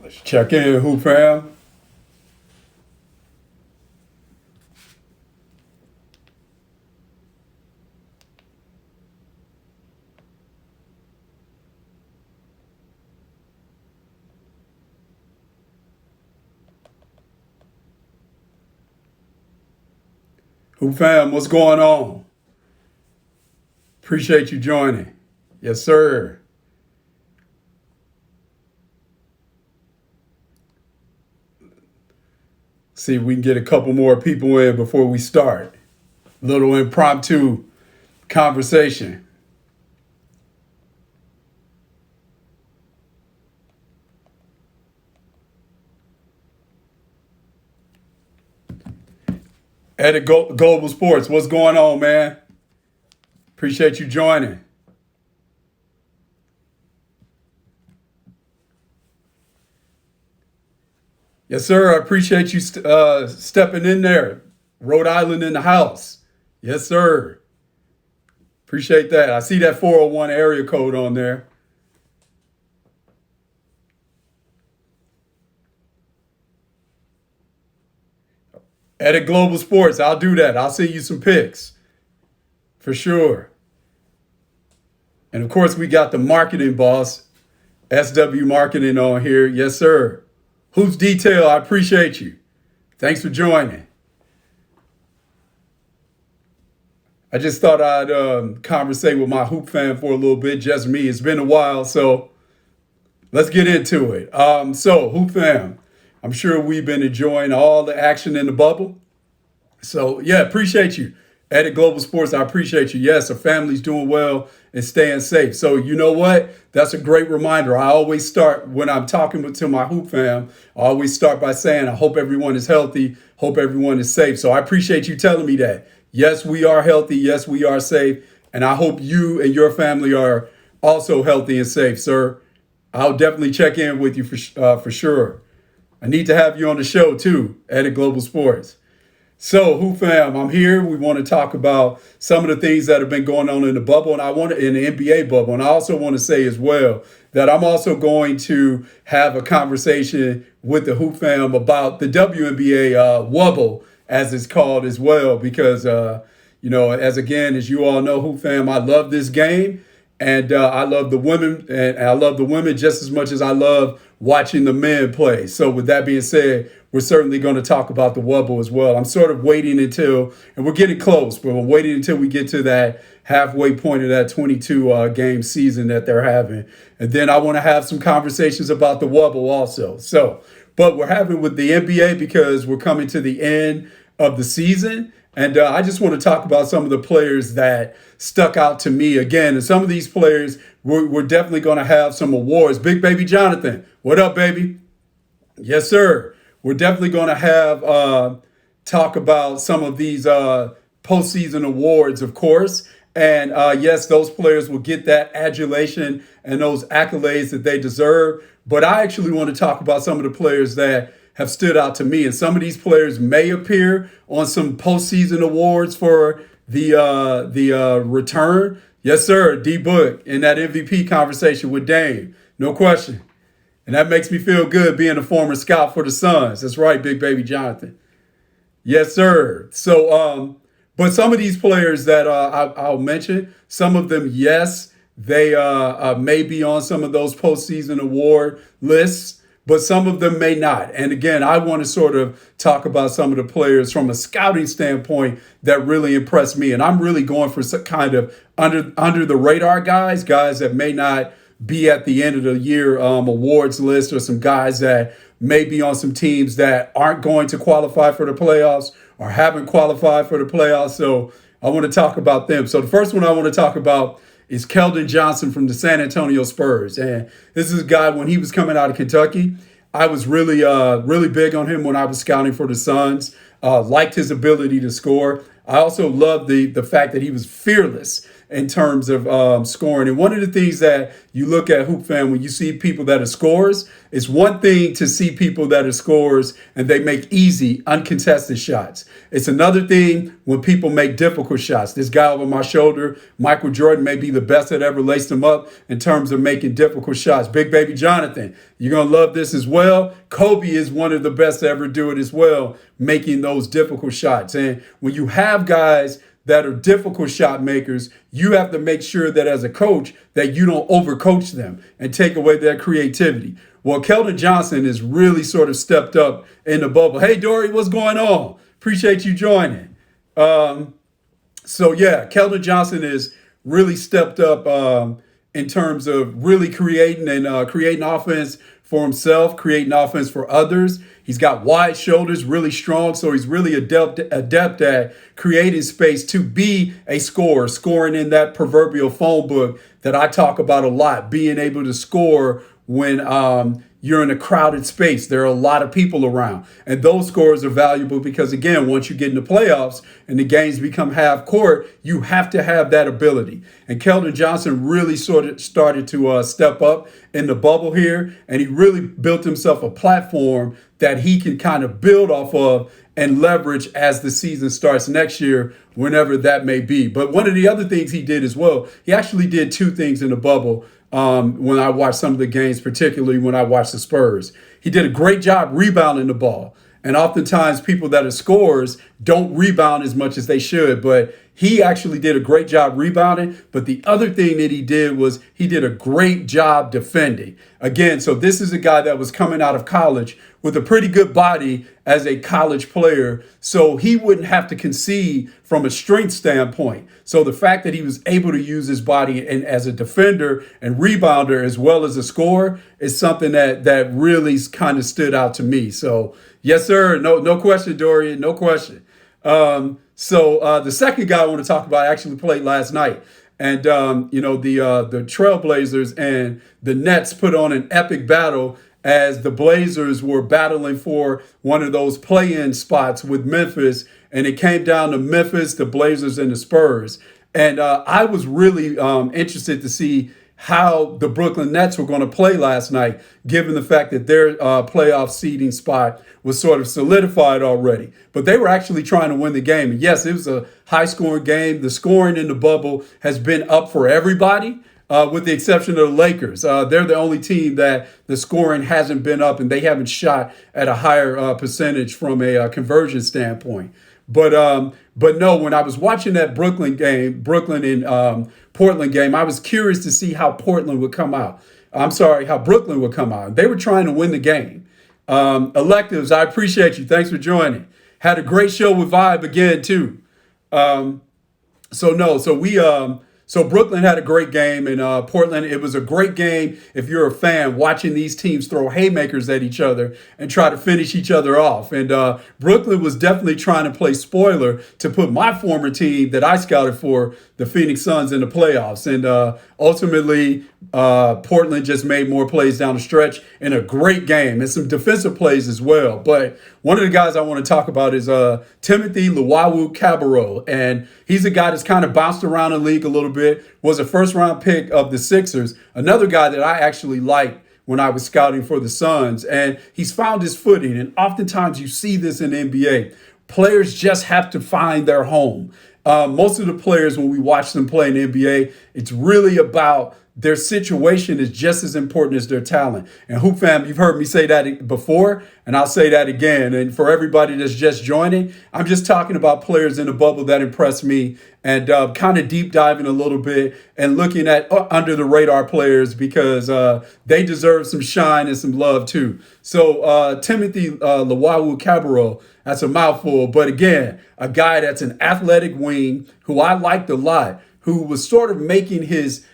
Let's check in, Hoop Fam. Hoop Fam, what's going on? Appreciate you joining. Yes, sir. See if we can get a couple more people in before we start. Little impromptu conversation. Edit Global Sports, what's going on, man? Appreciate you joining. Yes, sir. I appreciate you stepping in there. Rhode Island in the house. Yes, sir. Appreciate that. I see that 401 area code on there. Edit Global Sports. I'll do that. I'll send you some pics for sure. And of course, we got the marketing boss, SW Marketing, on here. Yes, sir. Hoops Detail, I appreciate you. Thanks for joining. I just thought I'd conversate with my hoop fan for a little bit, just me. It's been a while, so let's get into it. So, hoop fam, I'm sure we've been enjoying all the action in the bubble. So, yeah, appreciate you. Edit Global Sports, I appreciate you. Yes, our family's doing well and staying safe. So, you know what? That's a great reminder. I always start when I'm talking to my hoop fam, I always start by saying, I hope everyone is healthy, hope everyone is safe. So, I appreciate you telling me that. Yes, we are healthy. Yes, we are safe. And I hope you and your family are also healthy and safe, sir. I'll definitely check in with you for sure. I need to have you on the show too, Edit Global Sports. So, Hoop Fam, I'm here. We want to talk about some of the things that have been going on in the bubble, and I want to, in the NBA bubble. And I also want to say as well that I'm also going to have a conversation with the Hoop Fam about the WNBA wubble, as it's called as well, because as you all know, Hoop Fam, I love this game. And I love the women, and I love the women just as much as I love watching the men play. So with that being said, we're certainly going to talk about the wubble as well. I'm sort of waiting until, and we're getting close, but we're waiting until we get to that halfway point of that 22 game season that they're having. And then I want to have some conversations about the wubble also. So, but we're having with the NBA because we're coming to the end of the season. And I just want to talk about some of the players that stuck out to me again. And some of these players, we're definitely going to have some awards. Big Baby Jonathan, what up, baby? Yes, sir. We're definitely going to have talk about some of these postseason awards, of course. And yes, those players will get that adulation and those accolades that they deserve. But I actually want to talk about some of the players that have stood out to me. And some of these players may appear on some postseason awards for the return. Yes, sir. D Book in that MVP conversation with Dame. No question. And that makes me feel good being a former scout for the Suns. That's right, Big Baby Jonathan. Yes, sir. So, but some of these players that I'll mention, some of them, yes, they may be on some of those postseason award lists, but some of them may not. And again, I want to sort of talk about some of the players from a scouting standpoint that really impressed me. And I'm really going for some kind of under the radar guys that may not be at the end of the year awards list, or some guys that may be on some teams that aren't going to qualify for the playoffs or haven't qualified for the playoffs. So I want to talk about them. So the first one I want to talk about is Keldon Johnson from the San Antonio Spurs. And this is a guy, when he was coming out of Kentucky, I was really big on him when I was scouting for the Suns. Liked his ability to score. I also loved the fact that he was fearless in terms of scoring. And one of the things that you look at, Hoop Fan, when you see people that are scorers, it's one thing to see people that are scorers and they make easy, uncontested shots. It's another thing when people make difficult shots. This guy over my shoulder, Michael Jordan, may be the best that ever laced him up in terms of making difficult shots. Big Baby Jonathan, you're going to love this as well. Kobe is one of the best to ever do it as well, making those difficult shots. And when you have guys that are difficult shot makers, you have to make sure that as a coach that you don't overcoach them and take away their creativity. Well, Keldon Johnson has really sort of stepped up in the bubble. Hey, Dory, what's going on? Appreciate you joining. So, yeah, Keldon Johnson has really stepped up in terms of really creating offense for himself, creating offense for others. He's got wide shoulders, really strong, so he's really adept at creating space to be a scorer, scoring in that proverbial phone book that I talk about a lot, being able to score when you're in a crowded space. There are a lot of people around. And those scores are valuable because, again, once you get in the playoffs and the games become half court, you have to have that ability. And Keldon Johnson really sort of started to step up in the bubble here. And he really built himself a platform that he can kind of build off of and leverage as the season starts next year, whenever that may be. But one of the other things he did as well, he actually did two things in the bubble. When I watched some of the games, particularly when I watched the Spurs, he did a great job rebounding the ball. And oftentimes people that are scorers don't rebound as much as they should, but he actually did a great job rebounding. But the other thing that he did was he did a great job defending. Again, so this is a guy that was coming out of college with a pretty good body as a college player, so he wouldn't have to concede from a strength standpoint. So the fact that he was able to use his body and as a defender and rebounder as well as a scorer is something that really kind of stood out to me. So yes, sir. No question, Dorian. No question. So the second guy I want to talk about actually played last night. And, the Trailblazers and the Nets put on an epic battle as the Blazers were battling for one of those play-in spots with Memphis. And it came down to Memphis, the Blazers, and the Spurs. And I was really interested to see how the Brooklyn Nets were going to play last night, given the fact that their playoff seeding spot was sort of solidified already. But they were actually trying to win the game. And yes, it was a high-scoring game. The scoring in the bubble has been up for everybody, with the exception of the Lakers. They're the only team that the scoring hasn't been up, and they haven't shot at a higher percentage from a conversion standpoint. But no, when I was watching that Brooklyn and Portland game, I was curious to see how Brooklyn would come out. They were trying to win the game. Electives, I appreciate you. Thanks for joining. Had a great show with Vibe again, too. So Brooklyn had a great game, and Portland, it was a great game if you're a fan watching these teams throw haymakers at each other and try to finish each other off. And Brooklyn was definitely trying to play spoiler to put my former team that I scouted for, the Phoenix Suns, in the playoffs. And ultimately, Portland just made more plays down the stretch in a great game, and some defensive plays as well. But one of the guys I want to talk about is Timothy Luwawu-Cabarrot, and he's a guy that's kind of bounced around the league a little bit, was a first-round pick of the Sixers, another guy that I actually liked when I was scouting for the Suns, and he's found his footing. And oftentimes you see this in the NBA. Players just have to find their home. Most of the players, when we watch them play in the NBA, it's really about their situation is just as important as their talent. And Hoop Fam, you've heard me say that before, and I'll say that again. And for everybody that's just joining, I'm just talking about players in the bubble that impressed me, and kind of deep diving a little bit and looking at under the radar players, because they deserve some shine and some love too. So Timothy Luwawu-Cabarrot, that's a mouthful, but again, a guy that's an athletic wing who I liked a lot, who was sort of making his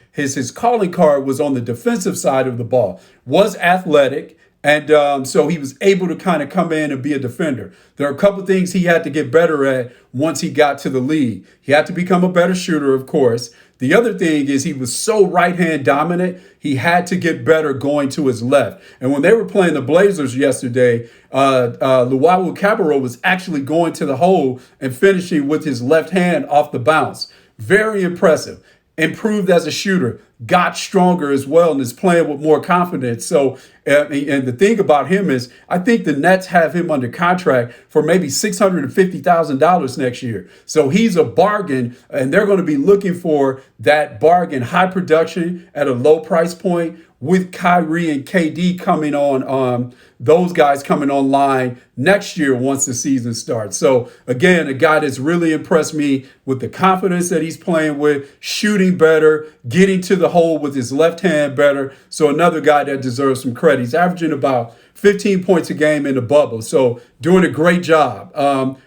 calling card was on the defensive side of the ball, was athletic, and so he was able to kind of come in and be a defender. There are a couple things he had to get better at once he got to the league. He had to become a better shooter, of course. The other thing is he was so right-hand dominant, he had to get better going to his left. And when they were playing the Blazers yesterday, Luwawu-Cabarrot was actually going to the hole and finishing with his left hand off the bounce. Very impressive. improved as a shooter, got stronger as well, and is playing with more confidence. So, and the thing about him is, I think the Nets have him under contract for maybe $650,000 next year. So he's a bargain, and they're going to be looking for that bargain, high production at a low price point, with Kyrie and KD coming on, those guys coming online next year once the season starts. So again, a guy that's really impressed me with the confidence that he's playing with, shooting better, getting to the hole with his left hand better. So another guy that deserves some credit. He's averaging about 15 points a game in the bubble. So doing a great job.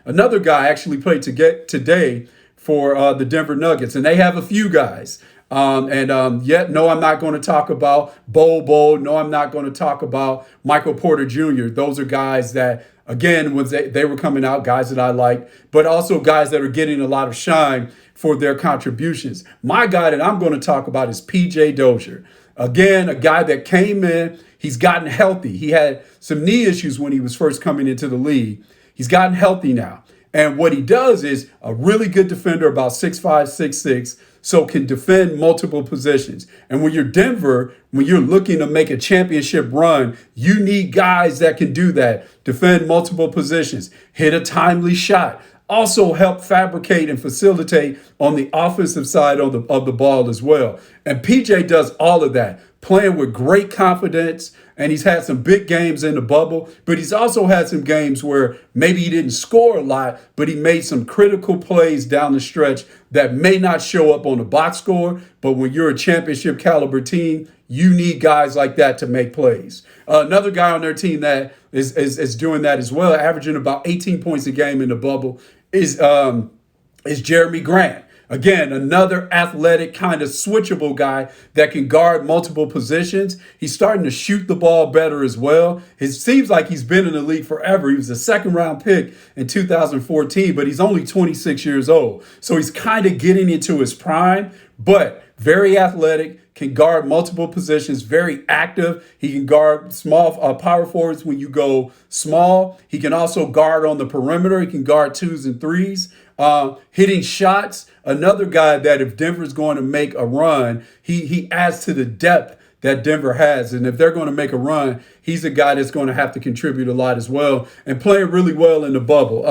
Another guy actually played today for the Denver Nuggets, and they have a few guys. No, I'm not going to talk about Bol. No, I'm not going to talk about Michael Porter Jr. Those are guys that, again, when they were coming out, guys that I like, but also guys that are getting a lot of shine for their contributions. My guy that I'm going to talk about is P.J. Dozier. Again, a guy that came in, he's gotten healthy. He had some knee issues when he was first coming into the league. He's gotten healthy now. And what he does is a really good defender, about 6'5", 6'6", so can defend multiple positions. And when you're Denver, when you're looking to make a championship run, you need guys that can do that, defend multiple positions, hit a timely shot, also help fabricate and facilitate on the offensive side of the ball as well. And PJ does all of that, playing with great confidence. And he's had some big games in the bubble, but he's also had some games where maybe he didn't score a lot, but he made some critical plays down the stretch that may not show up on the box score. But when you're a championship caliber team, you need guys like that to make plays. Another guy on their team that is doing that as well, averaging about 18 points a game in the bubble, is Jeremy Grant. Again, another athletic kind of switchable guy that can guard multiple positions. He's starting to shoot the ball better as well. It seems like he's been in the league forever. He was a second-round pick in 2014, but he's only 26 years old. So he's kind of getting into his prime, but very athletic, can guard multiple positions, very active. He can guard small power forwards when you go small. He can also guard on the perimeter. He can guard 2s and 3s. Hitting shots, another guy that if Denver's going to make a run, he adds to the depth that Denver has. And if they're going to make a run, he's a guy that's going to have to contribute a lot as well and playing really well in the bubble.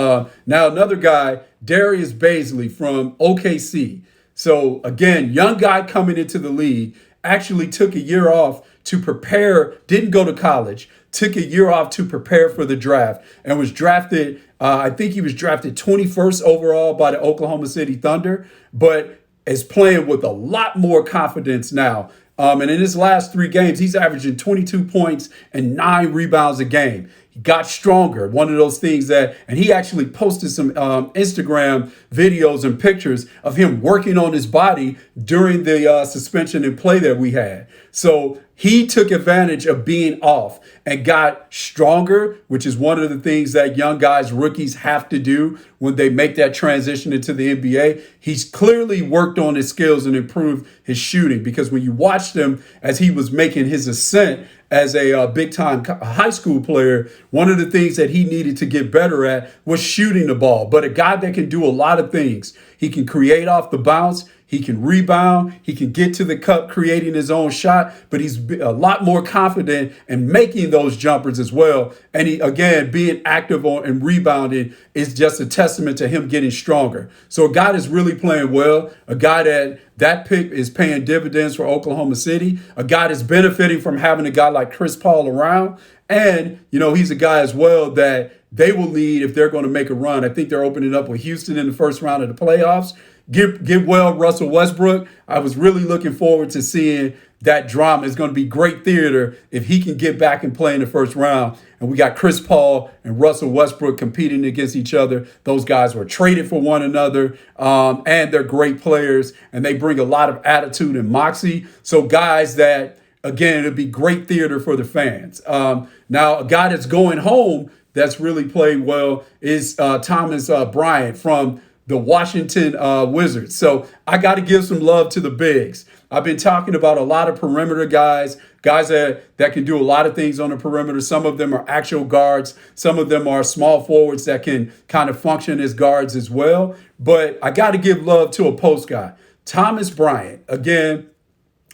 Now, another guy, Darius Bazley from OKC. So again, young guy coming into the league, actually took a year off to prepare, didn't go to college, took a year off to prepare for the draft and was drafted. I think he was drafted 21st overall by the Oklahoma City Thunder, but is playing with a lot more confidence now. And in his last 3 games, he's averaging 22 points and 9 rebounds a game. He got stronger. One of those things and he actually posted some Instagram videos and pictures of him working on his body during the suspension and play that we had. So he took advantage of being off and got stronger, which is one of the things that young guys, rookies have to do when they make that transition into the NBA. He's clearly worked on his skills and improved his shooting, because when you watched him as he was making his ascent as a big-time high school player, one of the things that he needed to get better at was shooting the ball. But a guy that can do a lot of things. He can create off the bounce. He can rebound. He can get to the cup, creating his own shot, but he's a lot more confident in making those jumpers as well. And he, again, being active on and rebounding is just a testament to him getting stronger. So a guy that's really playing well, a guy that pick is paying dividends for Oklahoma City, a guy that's benefiting from having a guy like Chris Paul around. And, he's a guy as well that they will need if they're going to make a run. I think they're opening up with Houston in the first round of the playoffs. Get well, Russell Westbrook. I was really looking forward to seeing that drama. It's going to be great theater if he can get back and play in the first round. And we got Chris Paul and Russell Westbrook competing against each other. Those guys were traded for one another, and they're great players, and they bring a lot of attitude and moxie. So guys that, again, it'll be great theater for the fans. Now, a guy that's going home that's really played well is Thomas Bryant from the Washington Wizards. So I got to give some love to the bigs. I've been talking about a lot of perimeter guys that can do a lot of things on the perimeter. Some of them are actual guards. Some of them are small forwards that can kind of function as guards as well. But I got to give love to a post guy. Thomas Bryant, again,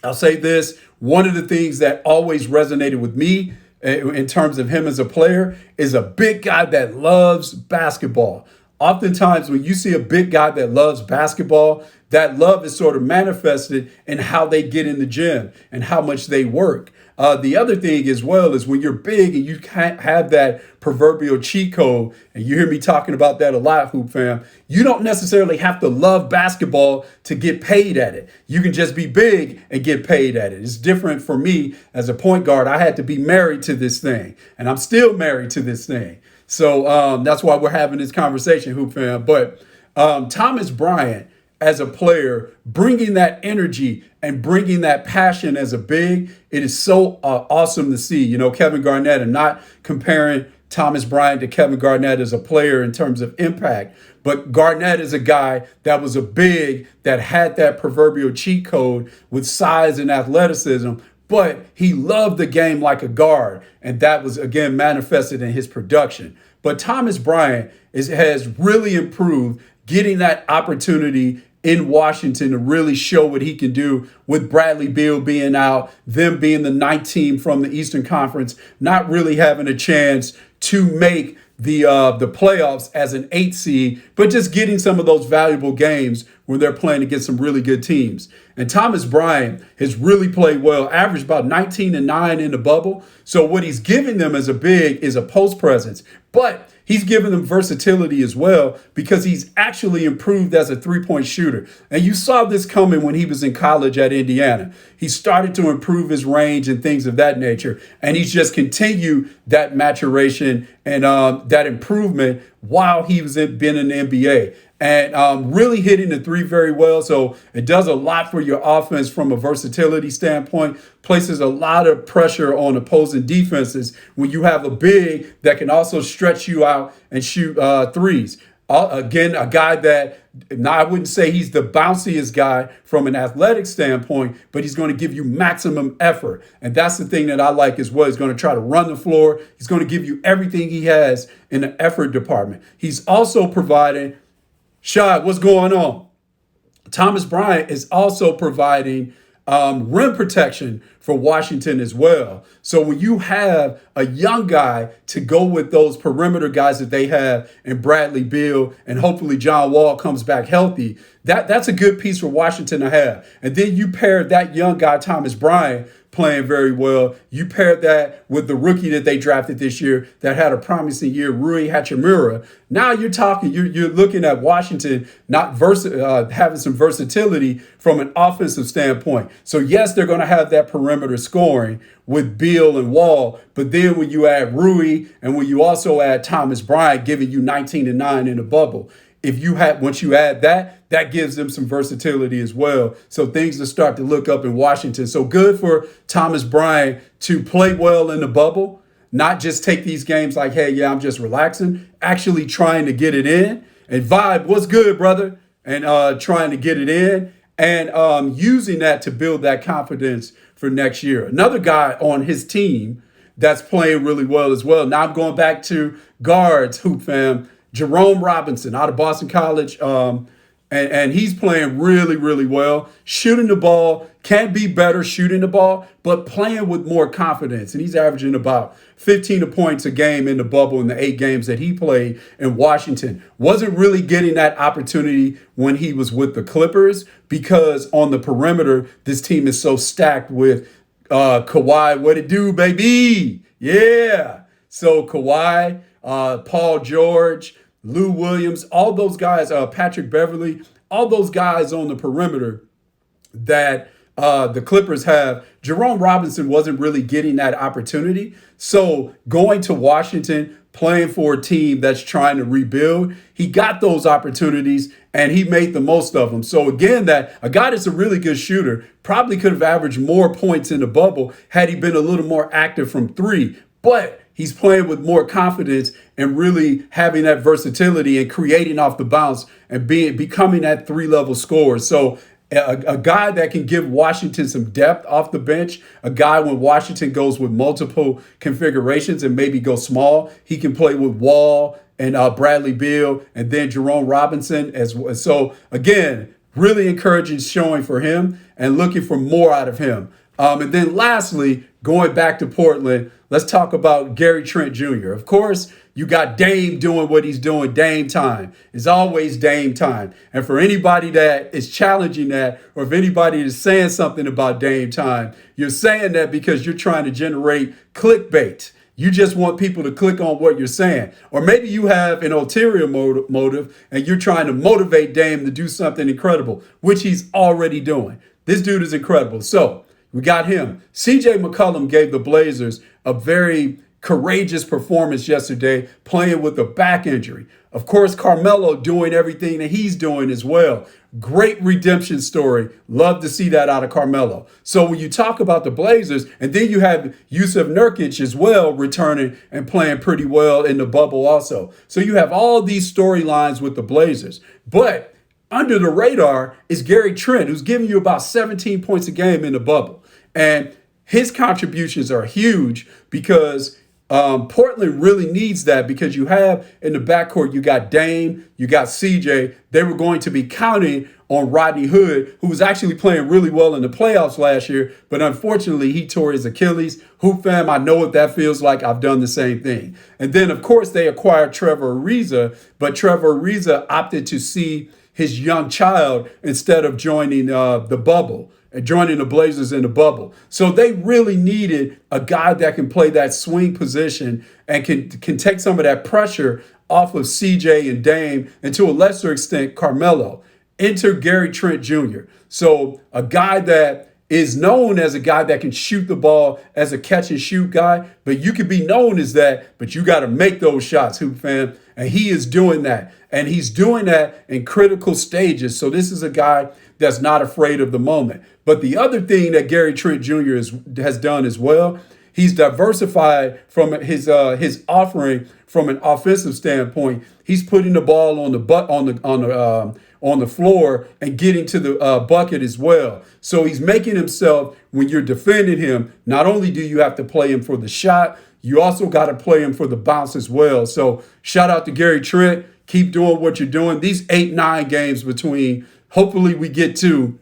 I'll say this. One of the things that always resonated with me in terms of him as a player is a big guy that loves basketball. Oftentimes, when you see a big guy that loves basketball, that love is sort of manifested in how they get in the gym and how much they work. The other thing as well is when you're big and you can't have that proverbial cheat code, and you hear me talking about that a lot, Hoop Fam, you don't necessarily have to love basketball to get paid at it. You can just be big and get paid at it. It's different for me as a point guard. I had to be married to this thing, and I'm still married to this thing. So that's why we're having this conversation, Hoop Fam. But Thomas Bryant, as a player, bringing that energy and bringing that passion as a big, it is so awesome to see. You know, Kevin Garnett, I'm not comparing Thomas Bryant to Kevin Garnett as a player in terms of impact, but Garnett is a guy that was a big that had that proverbial cheat code with size and athleticism, but he loved the game like a guard, and that was, again, manifested in his production. But Thomas Bryant has really improved, getting that opportunity in Washington to really show what he can do with Bradley Beal being out, them being the 9th team from the Eastern Conference, not really having a chance to make the playoffs as an 8 seed, but just getting some of those valuable games when they're playing against some really good teams. And Thomas Bryant has really played well, averaged about 19-9 in the bubble. So what he's giving them as a big is a post presence, but he's given them versatility as well because he's actually improved as a three-point shooter. And you saw this coming when he was in college at Indiana. He started to improve his range and things of that nature. And he's just continued that maturation and that improvement while he was been in the NBA. And really hitting the three very well. So it does a lot for your offense from a versatility standpoint, places a lot of pressure on opposing defenses when you have a big that can also stretch you out and shoot threes. Again, a guy that, now I wouldn't say he's the bounciest guy from an athletic standpoint, but he's going to give you maximum effort. And that's the thing that I like as well. He's going to try to run the floor. He's going to give you everything he has in the effort department. He's also providing, Shad, what's going on? Thomas Bryant is also providing rim protection for Washington as well. So when you have a young guy to go with those perimeter guys that they have in Bradley Beal, and hopefully John Wall comes back healthy, that's a good piece for Washington to have. And then you pair that young guy, Thomas Bryant, playing very well. You paired that with the rookie that they drafted this year that had a promising year, Rui Hachimura. Now you're talking, you're looking at Washington not having some versatility from an offensive standpoint. So yes, they're going to have that perimeter scoring with Beal and Wall, but then when you add Rui and when you also add Thomas Bryant giving you 19-9 in the bubble, once you add that gives them some versatility as well. So things will start to look up in Washington. So good for Thomas Bryant to play well in the bubble, not just take these games like, hey, yeah, I'm just relaxing, actually trying to get it in. And Vibe, what's good, brother? And trying to get it in and using that to build that confidence for next year. Another guy on his team that's playing really well as well. Now I'm going back to guards, Hoop Fam. Jerome Robinson out of Boston College, and he's playing really, really well. Shooting the ball, can be better shooting the ball, but playing with more confidence. And he's averaging about 15 points a game in the bubble in the 8 games that he played in Washington. Wasn't really getting that opportunity when he was with the Clippers because on the perimeter, this team is so stacked with Kawhi. What it do, baby? Yeah. So Kawhi, Paul George, Lou Williams, all those guys, Patrick Beverly, all those guys on the perimeter that the Clippers have. Jerome Robinson wasn't really getting that opportunity. So going to Washington, playing for a team that's trying to rebuild, he got those opportunities and he made the most of them. So again, that a guy that's a really good shooter probably could have averaged more points in the bubble had he been a little more active from 3. But he's playing with more confidence and really having that versatility and creating off the bounce and becoming that 3-level scorer. So a guy that can give Washington some depth off the bench, a guy when Washington goes with multiple configurations and maybe go small, he can play with Wall and Bradley Beal and then Jerome Robinson as well. So again, really encouraging showing for him and looking for more out of him. And then lastly, going back to Portland, let's talk about Gary Trent Jr. Of course, you got Dame doing what he's doing. Dame time is always Dame time. And for anybody that is challenging that, or if anybody is saying something about Dame time, you're saying that because you're trying to generate clickbait. You just want people to click on what you're saying. Or maybe you have an ulterior motive and you're trying to motivate Dame to do something incredible, which he's already doing. This dude is incredible. So we got him. CJ McCollum gave the Blazers a very courageous performance yesterday, playing with a back injury. Of course, Carmelo doing everything that he's doing as well. Great redemption story. Love to see that out of Carmelo. So when you talk about the Blazers, and then you have Yusuf Nurkic as well returning and playing pretty well in the bubble also. So you have all these storylines with the Blazers. But under the radar is Gary Trent, who's giving you about 17 points a game in the bubble. And his contributions are huge because Portland really needs that, because you have in the backcourt, you got Dame, you got CJ. They were going to be counting on Rodney Hood, who was actually playing really well in the playoffs last year, but unfortunately he tore his Achilles. Hoop fam, I know what that feels like. I've done the same thing. And then, of course, they acquired Trevor Ariza, but Trevor Ariza opted to see his young child instead of joining the bubble and joining the Blazers in the bubble. So they really needed a guy that can play that swing position and can take some of that pressure off of CJ and Dame, and to a lesser extent, Carmelo. Enter Gary Trent Jr. So a guy that is known as a guy that can shoot the ball as a catch and shoot guy, but you can be known as that, but you got to make those shots, hoop fan. And he is doing that. And he's doing that in critical stages. So this is a guy that's not afraid of the moment. But the other thing that Gary Trent Jr. has done as well, he's diversified from his offering from an offensive standpoint. He's putting the ball on the floor and getting to the bucket as well. So he's making himself, when you're defending him, not only do you have to play him for the shot, you also got to play him for the bounce as well. So shout out to Gary Trent. Keep doing what you're doing. These 8-9 games hopefully we get to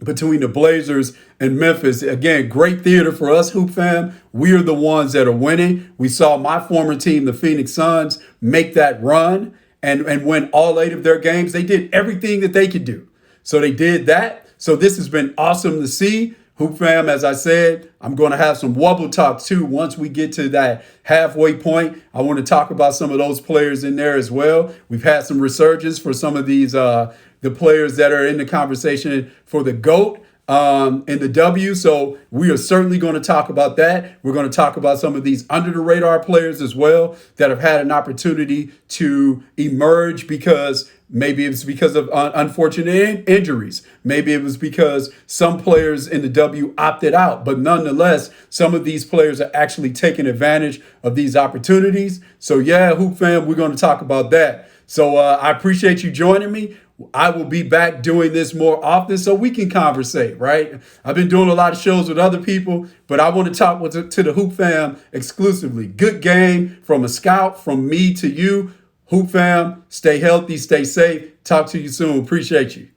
between the Blazers and Memphis. Again, great theater for us, hoop fam. We are the ones that are winning. We saw my former team, the Phoenix Suns, make that run and win all 8 of their games. They did everything that they could do. So they did that. So this has been awesome to see. Hoop fam, as I said, I'm going to have some Wubble talk too once we get to that halfway point. I want to talk about some of those players in there as well. We've had some resurgence for some of these the players that are in the conversation for the GOAT in the W. So we are certainly going to talk about that. We're going to talk about some of these under the radar players as well that have had an opportunity to emerge because maybe it was because of unfortunate injuries. Maybe it was because some players in the W opted out. But nonetheless, some of these players are actually taking advantage of these opportunities. So yeah, Hoop fam, we're going to talk about that. So I appreciate you joining me. I will be back doing this more often so we can conversate, right? I've been doing a lot of shows with other people, but I want to talk to the Hoop fam exclusively. Good game from a scout, from me to you. Hoop fam, stay healthy, stay safe. Talk to you soon. Appreciate you.